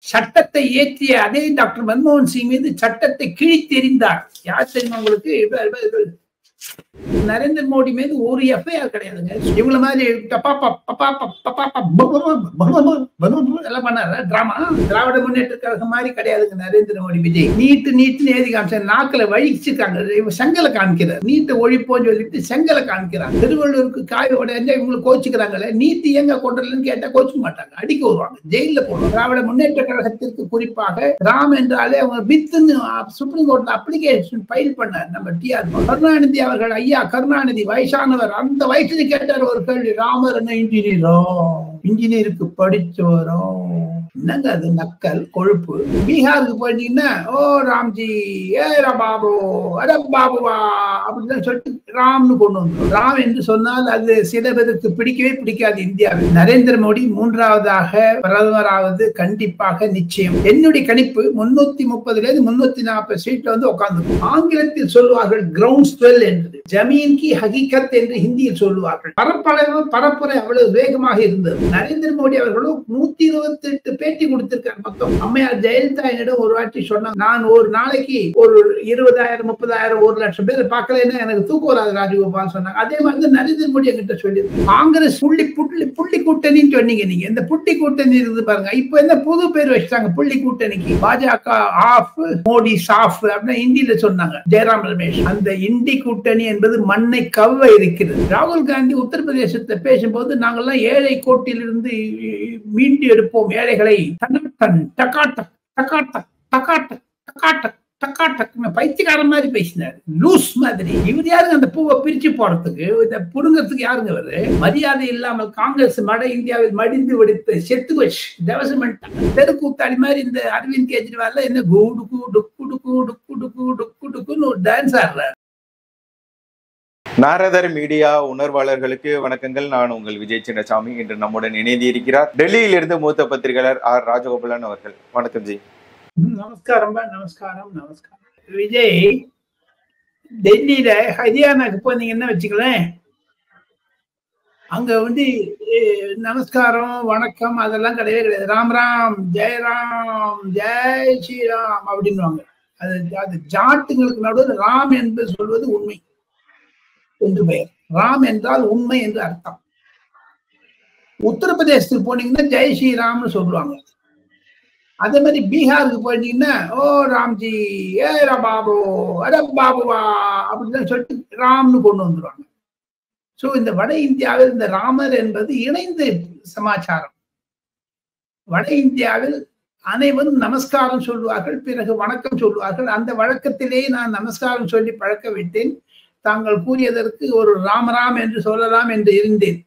சட்டத்தை இயற்றிய அதே டாக்டர் மன்மோகன் சிங் மீது சட்டத்தை கிழித்தெறிந்தார். யார் தெரியுமா உங்களுக்கு? நரேந்திர மோடி மீது ஒரு எஃப்ஐஆர் கிடையாதுங்க. இவங்கள மாதிரி எல்லாம் பண்ணாரு டிராமா. திராவிட முன்னேற்ற கழகம் மாதிரி கிடையாதுங்க நரேந்திர மோடி. விஜய் நீட்டு எழுதி காமிச்ச நாக்கில வழிச்சிருக்காங்க. செங்கலை காமிக்கிறார். நீட்டை ஒழிப்போன்னு சொல்லிட்டு செங்கலை காமிக்கிறாங்க. திருவள்ளூருக்கு காய உடனே இவங்களுக்கு கோச்சுக்கிறாங்களே, நீட்டு எங்க கொண்டுலன்னு கேட்டா கோச்சுக்க மாட்டாங்க, அடிக்க வருவாங்க, ஜெயில போடுவாங்க. திராவிட முன்னேற்ற கழகத்திற்கு குறிப்பாக ராம் என்றாலே அவங்க வித்துன்னு சுப்ரீம் கோர்ட்ல அப்ளிகேஷன் ஃபைல் பண்ணார் நம்ம டிஆர் கருணாநிதி அவர்கள். ஐயா கருணாநிதி வயசானவர், அந்த வயசுல கேட்டார் ஒரு கேள்வி, ராமர் என்ன இன்ஜினியரோ? இன்ஜினியருக்கு படிச்சவரோ? என்னங்க அது நக்கல் கொழுப்பு. பீகாருக்கு போயிட்டீங்கன்னா ஓ ராம்ஜி, ஏ பாபு, அட பாபுவா அப்படின்னு சொல்லிட்டு ராம்னு கொண்டு வந்தோம். ராம் என்று சொன்னால் அது சில பேருக்கு பிடிக்கவே பிடிக்காது இந்தியாவில். நரேந்திர மோடி மூன்றாவதாக பிரதமராவது கண்டிப்பாக நிச்சயம். என்னுடைய கணிப்பு 330 340 சீட்ல வந்து உட்கார்ந்து. ஆங்கிலத்தில் சொல்லுவார்கள் கிரவுண்ட் ஸ்வெல் என்று, ஜமீன் கி ஹகீகத் என்று ஹிந்தியில் சொல்லுவார்கள். பரப்புரை அவ்வளவு வேகமாக இருந்தது. நரேந்திர மோடி அவர்களும் 128 பேட்டி கொடுத்திருக்காங்க மொத்தம். அம்மையார் ஜெயலலிதா என்னிடம் ஒரு வாட்டி சொன்னாங்க, நான் ஒரு நாளைக்கு ஒரு 20,000 30,000 1 லட்சம் பேர் பார்க்கலன்னா எனக்கு தூக்கம் வராது ராஜகோபால் சொன்னாங்க. அதே மாதிரி நரேந்திர மோடி என்கிட்ட சொல்லி, காங்கிரஸ் புள்ளி கூட்டணின்னு சொன்னீங்க நீங்க. இந்த புள்ளி கூட்டணி இருந்து பாருங்க, இப்ப என்ன புது பேர் வச்சிட்டாங்க புள்ளி கூட்டணிக்கு. பாஜக ஆஃப், மோடி சாஃப் அப்படின்னு ஹிந்தியில சொன்னாங்க ஜெயராம் ரமேஷ். அந்த இந்தி கூட்டணி என்பது மண்ணை கவ்வ இருக்கிறது. ராகுல் காந்தி உத்தரப்பிரதேசத்தை பேசும்போது நாங்கெல்லாம் ஏழை கோட்டிலிருந்து மீண்டு எடுப்போம் ஏழைகளை, பைத்தியக்காரன் மாதிரி பேசினார், லூஸ் மாதிரி. இவர் யாருங்க அந்த பூவை பிரிச்சு போறதுக்கு, இதை புடுங்கிறதுக்கு யாருங்க வருது? மரியாதை இல்லாமல் காங்கிரஸ் மட இந்தியாவில் மடிந்து வெடித்து செத்து வச்சு டெவலப்மெண்ட் தெருக்கூத்தாடி மாதிரி இந்த அரவிந்த் கெஜ்ரிவால் என்ன குடுக்கு டுக்கு டுக்கு டுக்கு டுக்கு டுக்கு டுக்குன்னு ஒரு டான்ஸ் ஆடுறாரு. நாரதர் மீடியா உணர்வாளர்களுக்கு வணக்கங்கள். நான் உங்கள் விஜய் சின்னசாமி. இன்று நம்முடன் இணைந்து இருக்கிறார் டெல்லியில் இருந்து மூத்த பத்திரிகையாளர் ஆர் ராஜகோபாலன் அவர்கள். வணக்கம் ஜி. நமஸ்காரம். நமஸ்காரம். விஜய், டெல்லியில ஹரியானாக்கு போனீங்கன்னா வச்சுக்கலாம், அங்க வந்து நமஸ்காரம் வணக்கம் அதெல்லாம் கிடையவே கிடையாது. ராம் ராம், ஜெயராம், ஜெய் ஸ்ரீராம் அப்படின்வாங்க. அது ஜாட்டுங்களுக்கு நடுவில் ராம் என்று சொல்வது உண்மை என்று பெயர். ராம் என்றால் உண்மை என்று அர்த்தம். உத்தரப்பிரதேசத்துக்கு போனீங்கன்னா ஜெய் ஸ்ரீராம்னு சொல்லுவாங்க. அதே மாதிரி பீகாருக்கு போயிட்டீங்கன்னா ஓ ராம்ஜி, ஏ பாபு, அட பாபுவா அப்படின்னு சொல்லிட்டு ராம்னு கொண்டு வந்துருவாங்க. சோ இந்த வட இந்தியாவில் இந்த ராமர் என்பது இணைந்த சமாச்சாரம். வட இந்தியாவில் அனைவரும் நமஸ்காரம் சொல்லுவார்கள், பிறகு வணக்கம் சொல்லுவார்கள். அந்த வழக்கத்திலேயே நான் நமஸ்காரம் சொல்லி பழக்க விட்டேன். தாங்கள் கூறியதற்கு ஒரு ராமராம் என்று சொல்லலாம் என்று இருந்தேன்.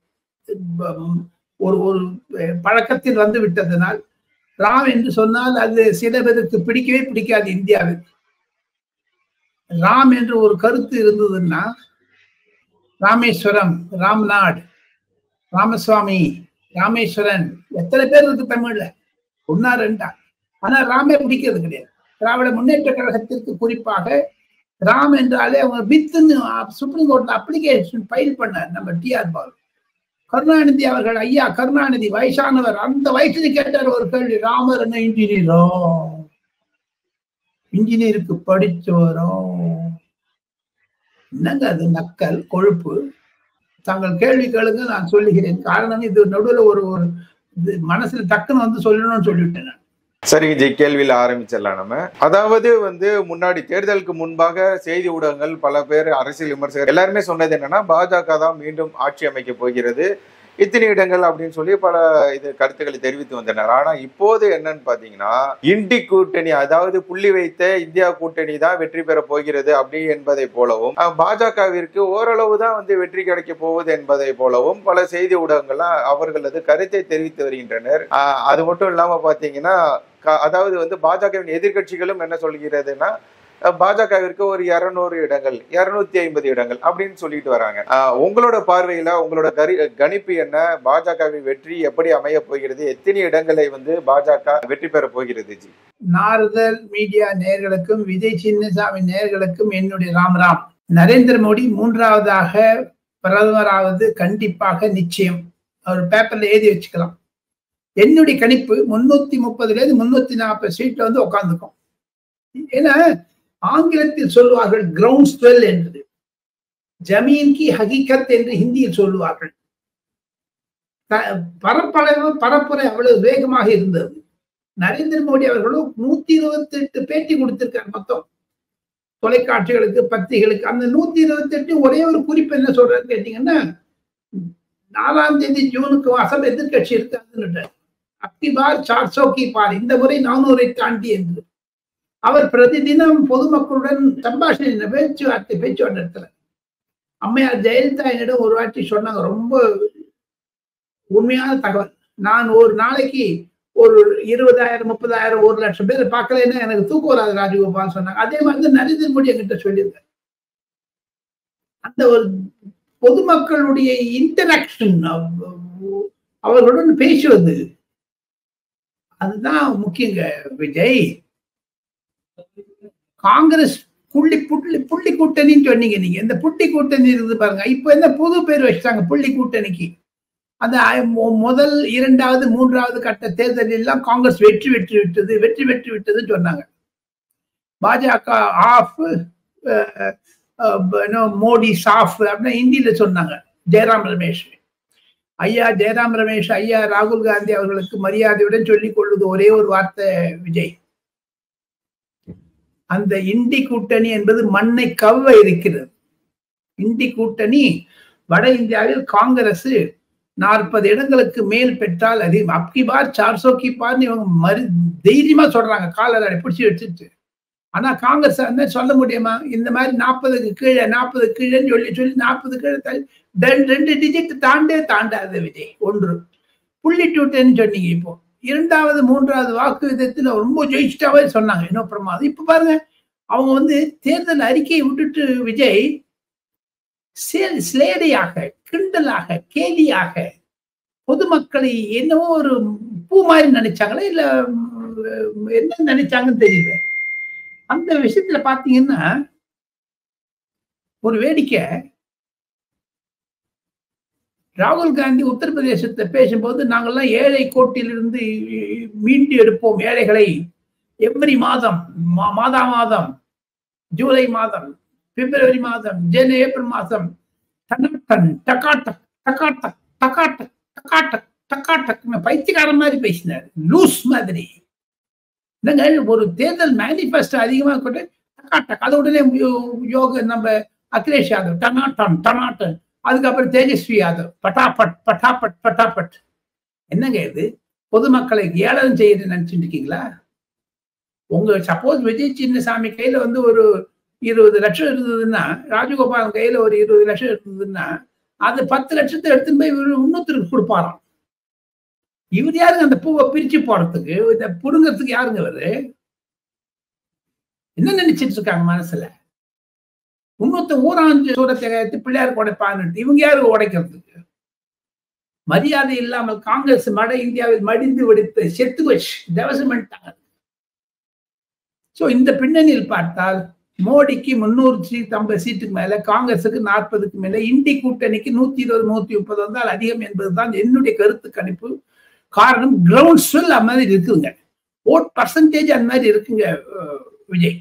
ஒரு பழக்கத்தில் வந்து விட்டதனால் ராம் என்று சொன்னால் அது சில பேருக்கு பிடிக்கவே பிடிக்காது இந்தியாவில். ராம் என்று ஒரு கருத்து இருந்ததுன்னா ராமேஸ்வரம், ராம்நாட், ராமசுவாமி, ராமேஸ்வரன், எத்தனை பேர் இருக்கு தமிழ்ல? ஒன்னா ரெண்டா? ஆனா ராமே பிடிக்கிறது கிடையாது. திராவிட முன்னேற்ற கழகத்திற்கு குறிப்பாக ராம் என்றாலே அவங்க வித்துன்னு சுப்ரீம் கோர்ட்ல அப்ளிகேஷன் ஃபைல் பண்ணார் நம்ம டிஆர் பால். கருணாநிதி அவர்கள். ஐயா கருணாநிதி வயசானவர், அந்த வயசுல கேட்டார் ஒரு கேள்வி, ராமர் என்ன இன்ஜினியரோ? இன்ஜினியருக்கு படிச்சவரோ? என்னங்க அது நக்கல் கொழுப்பு. தாங்கள் கேள்வி கேளுங்க, நான் சொல்லுகிறேன். காரணம் இது நடுவில் ஒரு மனசுல டக்குன்னு வந்து சொல்லணும்னு சொல்லிவிட்டேன். சரிங்க ஜி, கேள்வியில ஆரம்பிச்சிடலாம் நம்ம. அதாவது முன்னாடி தேர்தலுக்கு முன்பாக செய்தி ஊடகங்கள் பல பேர், அரசியல் விமர்சகர் எல்லாருமே சொன்னது என்னன்னா, பாஜக தான் மீண்டும் ஆட்சி அமைக்க போகிறது, இத்தனை இடங்கள் அப்படின்னு சொல்லி பல கருத்துக்களை தெரிவித்து வந்தனர். ஆனா இப்போது என்னன்னு பாத்தீங்கன்னா, இண்டி கூட்டணி, அதாவது புள்ளி வைத்த இந்தியா கூட்டணி தான் வெற்றி பெற போகிறது அப்படி என்பதை போலவும், பாஜகவிற்கு ஓரளவு தான் வெற்றி கிடைக்க போகுது என்பதை போலவும் பல செய்தி ஊடகங்கள்லாம் அவர்களது கருத்தை தெரிவித்து வருகின்றனர். அது மட்டும் இல்லாம பாத்தீங்கன்னா, அதாவது பாஜகவின் எதிர்கட்சிகளும் என்ன சொல்கிறதுன்னா, பாஜகவிற்கு ஒரு 200 இடங்கள், 250 இடங்கள் அப்படின்னு சொல்லிட்டு வராங்க. உங்களோட பார்வையில உங்களோட கணிப்பு என்ன? பாஜகவின் வெற்றி எப்படி அமைய போகிறது? எத்தனை இடங்களை பாஜக வெற்றி பெற போகிறது? ஜி, நாரதர் மீடியா நேயர்களுக்கும் விஜய் சின்னசாமி நேயர்களுக்கும் என்னுடைய ராம். நரேந்திர மோடி மூன்றாவதாக பிரதமராவது கண்டிப்பாக நிச்சயம். அவர் பேப்பர்ல எழுதி வச்சுக்கலாம். என்னுடைய கணிப்பு 330 340 சீட்ல வந்து உட்கார்ந்துக்கும். ஏன்னா ஆங்கிலத்தில் சொல்லுவார்கள் கிரவுண்ட் ஸ்வெல் என்று, ஜமீன் கி ஹகீகத் என்று ஹிந்தியில் சொல்லுவார்கள். பரப்புரை அவ்வளவு வேகமாக இருந்தது. நரேந்திர மோடி அவர்களும் 128 பேட்டி கொடுத்திருக்கார் மொத்தம் தொலைக்காட்சிகளுக்கு, பத்திரிகைகளுக்கு. அந்த 128 ஒரே ஒரு குறிப்பு என்ன சொல்றாருன்னு கேட்டீங்கன்னா, 4ஆம் தேதி ஜூனுக்கு வாசம் எதிர்கட்சி இருக்காதுன்னு, அப்கி பார் 400 கி பார், இந்த முறை 400 தாண்டி என்று. அவர் பிரதிதினம் பொதுமக்களுடன் சம்பாஷணை பேச்சுவார்த்தை நடத்தல. அம்மையார் ஜெயலலிதா என்னிடம் ஒரு வாட்டி சொன்னாங்க, ரொம்ப உண்மையான தகவல். நான் ஒரு நாளைக்கு ஒரு 20,000 30,000 1,00,000 பேர் பார்க்கலன்னா எனக்கு தூக்கம் வராது ராஜகோபால் சொன்னாங்க. அதே மாதிரி நரேந்திர மோடி என்கிட்ட சொல்லியிருக்காரு. அந்த ஒரு பொதுமக்களுடைய இன்டராக்ஷன், அவர்களுடன் பேசுவது, அதுதான் முக்கியங்க விஜய். காங்கிரஸ் புள்ளி கூட்டணின்னு சொன்னீங்க நீங்க. இந்த புள்ளி கூட்டணி இருக்குது பாருங்க. இப்ப என்ன புது பேர் வச்சுட்டாங்க புள்ளி கூட்டணிக்கு. அந்த முதல் 2வது 3வது கட்ட தேர்தலில் எல்லாம் காங்கிரஸ் வெற்றி விட்டதுன்னு சொன்னாங்க. பாஜக ஆஃப், மோடி சாஃப் அப்படின்னு ஹிந்தியில சொன்னாங்க. ஜெயராம் ரமேஷ் ஐயா ராகுல் காந்தி அவர்களுக்கு மரியாதையுடன் சொல்லிக் கொள்வது ஒரே ஒரு வார்த்தை விஜய், அந்த இண்டி கூட்டணி என்பது மண்ணை கவ்வ இருக்கிறது. இண்டி கூட்டணி வட இந்தியாவில் காங்கிரஸ் 40 இடங்களுக்கு மேல் பெற்றால் அது அப்கி பார் 400 கி பார்னு இவங்க தைரியமா சொல்றாங்க, காலரை பிடிச்சி வச்சுட்டு. ஆனா காங்கிரஸ் அந்த சொல்ல முடியுமா? இந்த மாதிரி 40க்கு கீழே 40 கீழேன்னு சொல்லி 40 கீழே 2 டிஜிட் தாண்டாது விஜய். ஒன்று புள்ளி டூட்டன்னு சொன்னீங்க. இப்போ 2வது 3வது வாக்கு விதத்துல ரொம்ப ஜெயிச்சிட்டாவே சொன்னாங்க, என்ன பிரமாதம். இப்ப பாருங்க, அவங்க வந்து தேர்தல் அறிக்கையை விட்டுட்டு விஜய் ஸ்லேடையாக, கிண்டலாக, கேலியாக பொதுமக்களை என்னவோ ஒரு பூ மாதிரி நினைச்சாங்களா இல்ல என்ன நினைச்சாங்கன்னு தெரியல. அந்த விஷயத்துல பாத்தீங்கன்னா ஒரு வேடிக்கை, ராகுல் காந்தி உத்தரப்பிரதேசத்தை பேசும்போது நாங்கள்லாம் ஏழை கோட்டிலிருந்து மீண்டு எடுப்போம் ஏழைகளை, எவ்ரி மாதம் மாதம் ஜூலை மாதம் பிப்ரவரி மாதம் ஏப்ரல் மாதம் பைத்தியக்காரன் மாதிரி பேசினார், லூஸ் மாதிரி. ஒரு தேர்தல் மேனிபெஸ்டோ அதிகமா கொண்டு அது உடனே யோக நம்ம அகிலேஷ் யாதவ் டனாட்டன், அதுக்கப்புறம் தேஜஸ்வி யாதவ் பட்டாபட். என்னங்க இது? பொதுமக்களை ஏளனம் செய்ய நினைச்சுட்டு இருக்கீங்களா? உங்க சப்போஸ் விஜய் சின்னசாமி கையில வந்து ஒரு 20 லட்சம் இருந்ததுன்னா, ராஜகோபால் கையில ஒரு 20 லட்சம் இருந்ததுன்னா, அது 10 லட்சத்தை எடுத்துன்னு போய் இவரு இன்னொருத்தருக்கு கொடுப்பாராம். இவர் யாருங்க அந்த பூவை பிரிச்சு போறதுக்கு, இதை புடுங்கிறதுக்கு யாருங்க இவரு? என்ன நினைச்சிட்டு இருக்காங்க மனசுல? இன்னொருத்த ஊராஞ்சு சூரத்தை பிள்ளையாருக்கு உடைப்பான்னு, இவங்க யாருக்கு உடைக்கிறதுக்கு? மரியாதை இல்லாமல் காங்கிரஸ் வட இந்தியாவில் மடிந்து வெடித்து செத்து வச்சு டெவலப்மெண்ட். சோ இந்த பின்னணியில் பார்த்தால் மோடிக்கு 350 சீட்டுக்கு மேல, காங்கிரஸுக்கு 40க்கு மேல, இண்டி கூட்டணிக்கு 120 130 வந்தால் அதிகம் என்பதுதான் என்னுடைய கருத்து கணிப்பு. காரணம் கிரவுண்ட் ஸ்வெல் அந்த மாதிரி இருக்குங்க, ஓட் பர்சன்டேஜ் அந்த மாதிரி இருக்குங்க விஜய்.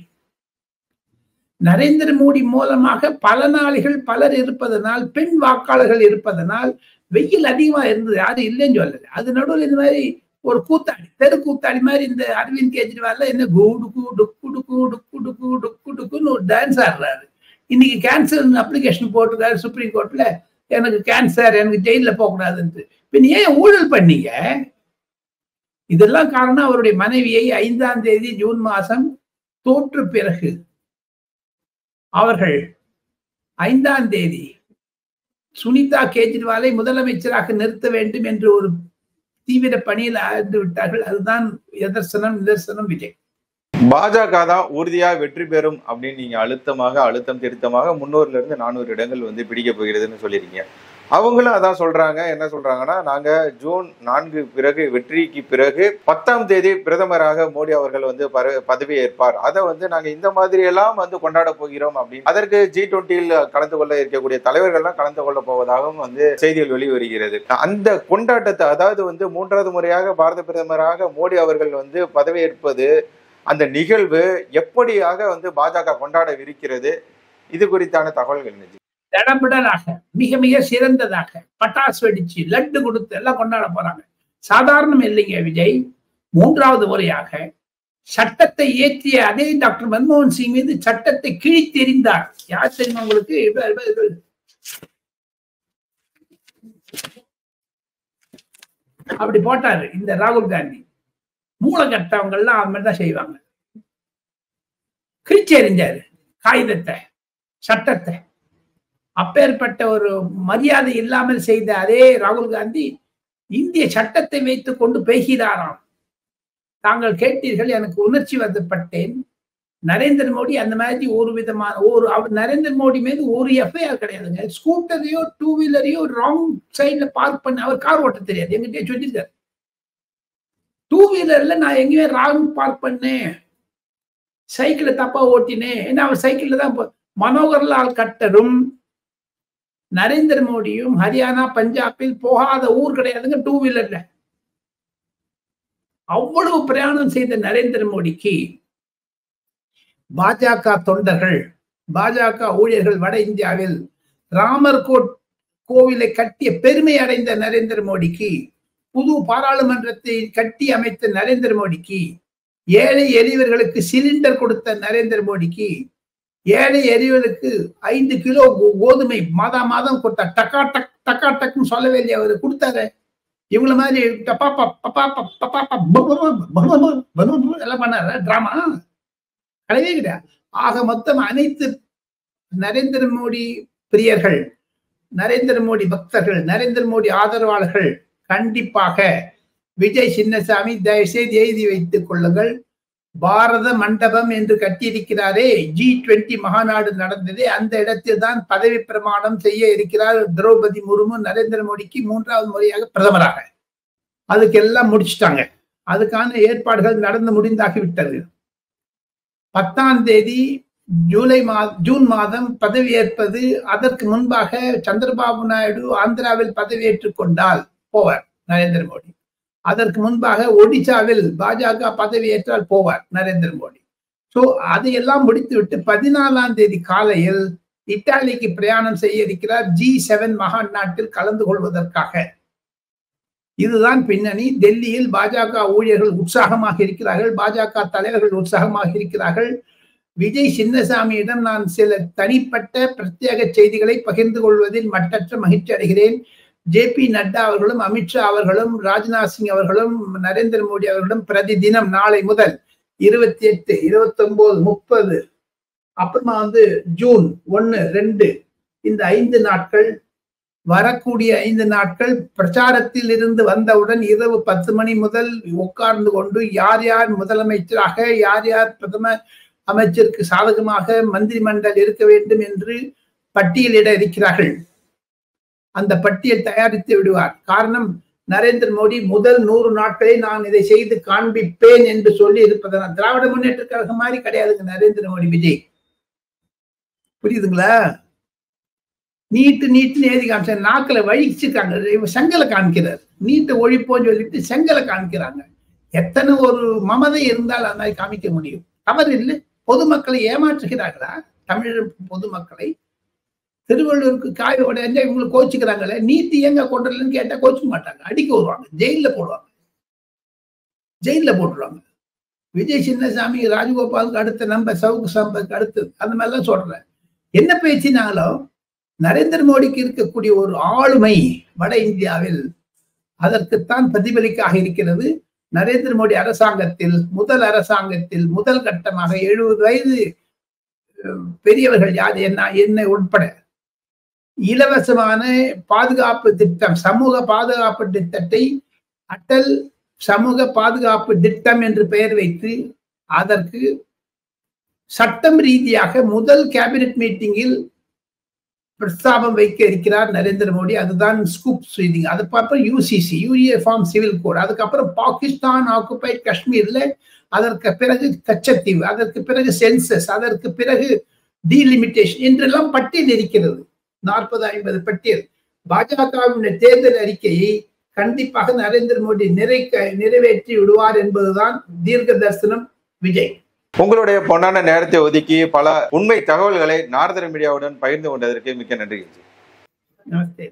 நரேந்திர மோடி மூலமாக பலனாளிகள் பலர் இருப்பதனால், பெண் வாக்காளர்கள் இருப்பதனால் வெயில் அதிகமா இருந்தது, யாரும் இல்லைன்னு சொல்லல. அது நடுவில் இந்த மாதிரி ஒரு கூத்தாடி, தெரு கூத்தாடி மாதிரி இந்த அரவிந்த் கெஜ்ரிவால் என்ன டுக்குன்னு ஒரு டான்ஸ் ஆடுறாரு. இன்னைக்கு கேன்சர் அப்ளிகேஷன் போட்டிருக்காரு சுப்ரீம் கோர்ட்ல, எனக்கு கேன்சர், எனக்கு ஜெயில போகக்கூடாதுன்ட்டு. இப்ப நீ ஏன் ஊழல் பண்ணீங்க? இதெல்லாம் காரணம் அவருடைய மனைவியை 5ஆம் தேதி ஜூன் மாசம் தோற்று பிறகு அவர்கள் 5ஆம் தேதி சுனிதா கேஜ்ரிவாலை முதலமைச்சராக நிறுத்த வேண்டும் என்று ஒரு தீவிர பணியில் ஆழ்ந்து விட்டார்கள். அதுதான் நிதர்சனம் விஜய். பாஜக தான் உறுதியா வெற்றி பெறும் அப்படின்னு நீங்க அழுத்தம் திருத்தமாக 300ல இருந்து 400 இடங்கள் வந்து பிடிக்க போகிறதுன்னு சொல்லிருக்கீங்க. அவங்களும் அதான் சொல்றாங்க. என்ன சொல்றாங்கன்னா, நாங்க ஜூன் 4 பிறகு வெற்றிக்கு பிறகு 10ஆம் தேதி பிரதமராக மோடி அவர்கள் வந்து பதவி ஏற்பார். அதை வந்து நாங்க இந்த மாதிரி எல்லாம் வந்து கொண்டாட போகிறோம் அப்படின்னு. அதற்கு G20யில் கலந்து கொள்ள இருக்கக்கூடிய தலைவர்கள்லாம் கலந்து கொள்ள போவதாகவும் வந்து செய்திகள் வெளிவருகிறது. அந்த கொண்டாட்டத்தை, அதாவது வந்து 3வது முறையாக பாரத பிரதமராக மோடி அவர்கள் வந்து பதவியேற்பது, அந்த நிகழ்வு எப்படியாக வந்து பாஜக கொண்டாடவிருக்கிறது, இது குறித்தான தகவல்கள் தடபுடலாக மிக மிக சிறந்ததாக பட்டாசு வெடிச்சு லட்டு கொடுத்து எல்லாம் கொண்டாட போறாங்க. சாதாரணம் இல்லைங்க விஜய். 3வது முறையாக சட்டத்தை இயற்றிய அதே டாக்டர் மன்மோகன் சிங் மீது சட்டத்தை கிழித்தெறிந்தார். யார் தெரியுமா உங்களுக்கு? அப்படி போட்டாரு இந்த ராகுல் காந்தி. மூளை கட்டவங்க எல்லாம் அது மாதிரிதான் செய்வாங்க. கிழிச்சு எறிஞ்சாரு காகிதத்தை, சட்டத்தை. அப்பேற்பட்ட ஒரு மரியாதை இல்லாமல் செய்த அதே ராகுல் காந்தி இந்திய சட்டத்தை வைத்துக் கொண்டு பேசுகிறாராம். தாங்கள் கேட்டீர்கள், எனக்கு உணர்ச்சி வசப்பட்டேன். நரேந்திர மோடி அந்த மாதிரி ஒரு விதமான நரேந்திர மோடி மீது ஒரு எஃப்ஐஆர் கிடையாதுங்க. ஸ்கூட்டரையோ 2 வீலரையோ ராங் சைட்ல பார்க் பண்ண, அவர் கார் ஓட்ட தெரியாது, எங்கிட்டே சொல்லியிருக்காரு. 2 வீலர்ல நான் எங்கேயுமே ராங் பார்க் பண்ணேன், சைக்கிளை தப்பா ஓட்டினேன். ஏன்னா அவர் சைக்கிள்ல தான். மனோகர்லால் கட்டரும் நரேந்திர மோடியும் ஹரியானா பஞ்சாபில் போகாத ஊர் கிடையாதுங்க 2 வீலர்ல. அவ்வளவு பிரயாணம் செய்த நரேந்திர மோடிக்கு பாஜக தொண்டர்கள், பாஜக ஊழியர்கள் வட இந்தியாவில் ராமர் கோவிலை கட்டிய பெருமை அடைந்த நரேந்திர மோடிக்கு, புது பாராளுமன்றத்தை கட்டி அமைத்த நரேந்திர மோடிக்கு, ஏழை எளியவர்களுக்கு சிலிண்டர் கொடுத்த நரேந்திர மோடிக்கு, ஏழை எளியவர்களுக்கு 5 கிலோ கோதுமை மாதம் கொடுத்தா. டக்கா டக் டக்கா டக்குன்னு சொல்லவே இல்லையா? அவரு கொடுத்தாரு. இவங்கள மாதிரி எல்லாம் பண்ணாரு டிராமா கிடையவே கிடையாது. ஆக மொத்தம் அனைத்து நரேந்திர மோடி பிரியர்கள், நரேந்திர மோடி பக்தர்கள், நரேந்திர மோடி ஆதரவாளர்கள் கண்டிப்பாக விஜய் சின்னசாமி தயவுசெய்து எழுதி வைத்துக் கொள்ளுங்கள். பாரத மண்டபம் என்று கட்டியிருக்கிறாரே, G20 மகாநாடு நடந்ததே, அந்த இடத்தில் தான் பதவி பிரமாணம் செய்ய இருக்கிறார் திரௌபதி முர்மு நரேந்திர மோடிக்கு 3வது முறையாக பிரதமராக. அதுக்கெல்லாம் முடிச்சுட்டாங்க. அதுக்கான ஏற்பாடுகள் நடந்து முடிந்தாகிவிட்டது. 10ஆம் தேதி ஜூன் மாதம் பதவியேற்பது. அதற்கு முன்பாக சந்திரபாபு நாயுடு ஆந்திராவில் பதவியேற்றுக் கொண்டால் போவார் நரேந்திர மோடி. அதற்கு முன்பாக ஒடிசாவில் பாஜக பதவியேற்றால் போவார் நரேந்திர மோடி. சோ அதையெல்லாம் முடித்துவிட்டு 14ஆம் தேதி காலையில் இத்தாலிக்கு பிரயாணம் செய்ய இருக்கிறார் G7 மகாநாட்டில் கலந்து கொள்வதற்காக. இதுதான் பின்னணி. டெல்லியில் பாஜக ஊழியர்கள் உற்சாகமாக இருக்கிறார்கள், பாஜக தலைவர்கள் உற்சாகமாக இருக்கிறார்கள். விஜய் சின்னசாமியிடம் நான் சில தனிப்பட்ட பிரத்யேக செய்திகளை பகிர்ந்து கொள்வதில் மட்டற்ற மகிழ்ச்சி அடைகிறேன். JP நட்டா அவர்களும், அமித்ஷா அவர்களும், ராஜ்நாத் சிங் அவர்களும், நரேந்திர மோடி அவர்களும் பிரதி தினம் நாளை முதல் 28, 29, 30, அப்புறமா வந்து ஜூன் 1, 2 இந்த 5 நாட்கள், வரக்கூடிய 5 நாட்கள் பிரச்சாரத்தில் இருந்து வந்தவுடன் இரவு 10 மணி முதல் உட்கார்ந்து கொண்டு யார் யார் முதலமைச்சராக, யார் யார் பிரதம அமைச்சருக்கு சாதகமாக மந்திரி மண்டல் இருக்க வேண்டும் என்று பட்டியலிட இருக்கிறார்கள். அந்த பட்டியல் தயாரித்து விடுவார். காரணம், நரேந்திர மோடி முதல் 100 நாட்களை நான் இதை செய்து காண்பிப்பேன் என்று சொல்லி இருப்பதனால். திராவிட முன்னேற்ற கழகம் மாதிரி கிடையாதுங்க நரேந்திர மோடி விஜய். புரியுதுங்களா? நீட்டுன்னு எழுதி காமிச்ச நாக்கில வழிச்சிருக்காங்க. செங்கலை காமிக்கிறார். நீட்டை ஒழிப்போன்னு சொல்லிட்டு செங்கலை காமிக்கிறாங்க. எத்தனை ஒரு மமதை இருந்தால் அந்த மாதிரி காமிக்க முடியும்? தவறு இல்லை. பொதுமக்களை ஏமாற்றுகிறார்களா தமிழ் பொதுமக்களை? திருவள்ளூருக்கு காய் உடைஞ்சா இவங்களுக்கு கோச்சுக்கிறாங்களே, நீட்டு எங்க கொண்டுலன்னு கேட்டா கோச்சுக்க மாட்டாங்க, அடிக்க வருவாங்க, ஜெயில போடுவாங்க, ஜெயில போட்டுருவாங்க. விஜய் சின்னசாமி, ராஜகோபாலுக்கு அடுத்து, நம்ம சவுக்கு சம்பத்துக்கு அடுத்து, அந்த மாதிரிலாம் சொல்றேன். என்ன பேசினாலும் நரேந்திர மோடிக்கு இருக்கக்கூடிய ஒரு ஆளுமை வட இந்தியாவில் அதற்குத்தான் பிரதிபலிக்காக இருக்கிறது. நரேந்திர மோடி அரசாங்கத்தில், முதல் கட்டமாக 70 வயது பெரியவர்கள் யார், என்னை உட்பட இலவசமான பாதுகாப்பு திட்டம், சமூக பாதுகாப்பு திட்டத்தை அட்டல் சமூக பாதுகாப்பு திட்டம் என்று பெயர் வைத்து அதற்கு சட்டம் ரீதியாக முதல் கேபினெட் மீட்டிங்கில் பிரஸ்தாபம் வைக்க இருக்கிறார் நரேந்திர மோடி. அதுதான் ஸ்கூப் செய்தி. அதுக்கப்புறம் யூசிசி, யூனிஃபார்ம் சிவில் கோட், அதுக்கப்புறம் பாகிஸ்தான் ஆக்குபைட் காஷ்மீர்ல, அதற்கு பிறகு கச்சத்தீவு, அதற்கு பிறகு சென்சஸ், அதற்கு பிறகு டீலிமிட்டேஷன் என்றெல்லாம் பட்டியல் இருக்கிறது. 40-50 பட்டியல். பாஜகவின் தேர்தல் அறிக்கையை கண்டிப்பாக நரேந்திர மோடி நிறைவேற்றி விடுவார் என்பதுதான் தீர்க்க தரிசனம் விஜய். உங்களுடைய பொன்னான நேரத்தை ஒதுக்கி பல உண்மை தகவல்களை நாரதன் மீடியாவுடன் பகிர்ந்து கொண்டதற்கு மிக்க நன்றி. நமஸ்தே.